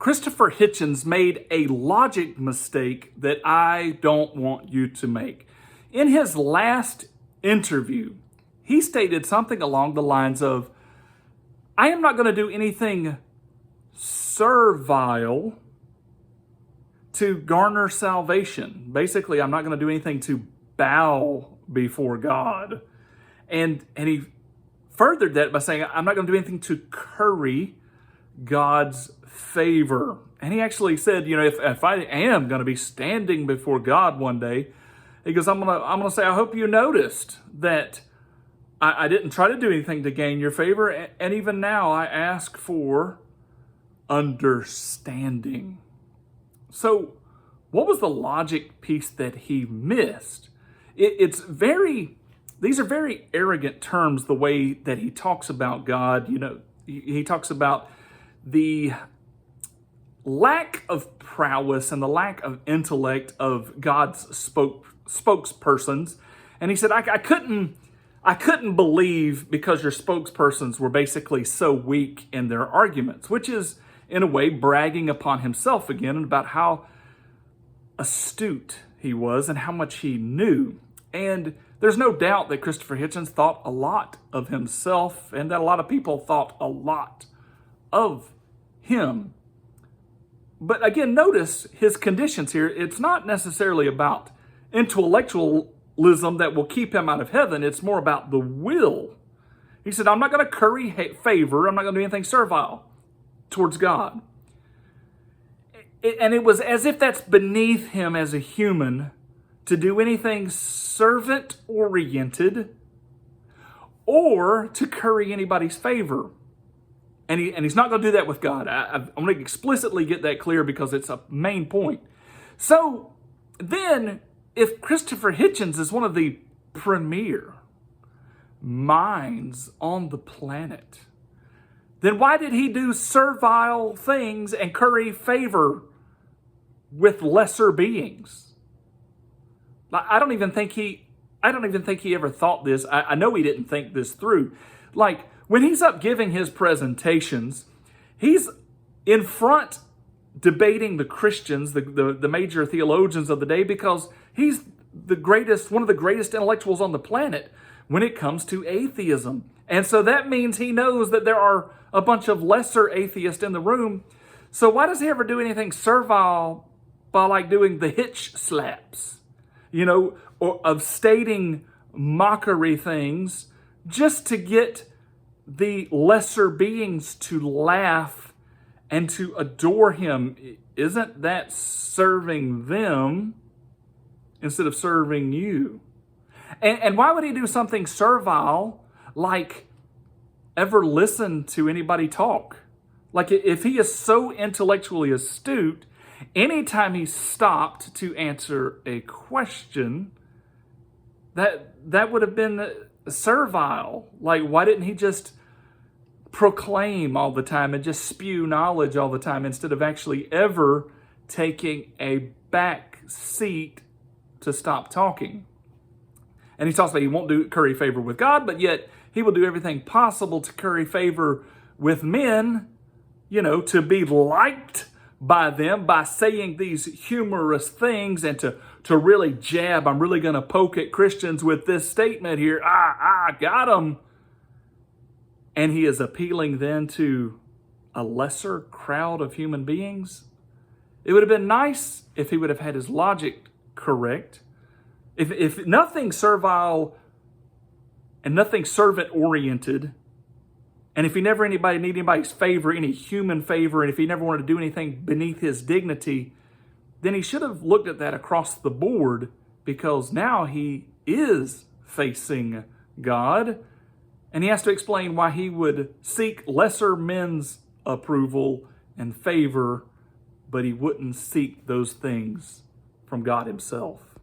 Christopher Hitchens made a logic mistake that I don't want you to make. In his last interview, he stated something along the lines of, I am not going to do anything servile to garner salvation. Basically, I'm not going to do anything to bow before God. And he furthered that by saying, I'm not going to do anything to curry God's favor. And he actually said, if I am going to be standing before God one day, he goes, I'm gonna say, I hope you noticed that I didn't try to do anything to gain your favor. And even now I ask for understanding. So what was the logic piece that he missed? These are very arrogant terms, the way that he talks about God. He talks about the lack of prowess and the lack of intellect of God's spokespersons. And he said, I couldn't believe because your spokespersons were basically so weak in their arguments, which is in a way bragging upon himself again and about how astute he was and how much he knew. And there's no doubt that Christopher Hitchens thought a lot of himself and that a lot of people thought a lot of him. But again, notice his conditions here. It's not necessarily about intellectualism that will keep him out of heaven. It's more about the will. He said, I'm not going to curry favor. I'm not going to do anything servile towards God. And it was as if that's beneath him as a human to do anything servant-oriented or to curry anybody's favor. And he's not going to do that with God. I'm going to explicitly get that clear because it's a main point. So then, if Christopher Hitchens is one of the premier minds on the planet, then why did he do servile things and curry favor with lesser beings? I don't even think he ever thought this. I know he didn't think this through. Like, when he's up giving his presentations, he's in front debating the Christians, the major theologians of the day, because he's one of the greatest intellectuals on the planet when it comes to atheism. And so that means he knows that there are a bunch of lesser atheists in the room. So why does he ever do anything servile by like doing the hitch slaps, or of stating mockery things just to get the lesser beings to laugh and to adore him? Isn't that serving them instead of serving you? And why would he do something servile like ever listen to anybody talk? Like, if he is so intellectually astute, anytime he stopped to answer a question, that would have been servile. Like, why didn't he just proclaim all the time and just spew knowledge all the time instead of actually ever taking a back seat to stop talking? And he talks about he won't curry favor with God, but yet he will do everything possible to curry favor with men, to be liked by them by saying these humorous things and to really jab. I'm really going to poke at Christians with this statement here. I got them. And he is appealing then to a lesser crowd of human beings. It would have been nice if he would have had his logic correct. If nothing servile and nothing servant-oriented, and if he never needed anybody's favor, any human favor, and if he never wanted to do anything beneath his dignity, then he should have looked at that across the board, because now he is facing God, and he has to explain why he would seek lesser men's approval and favor, but he wouldn't seek those things from God himself.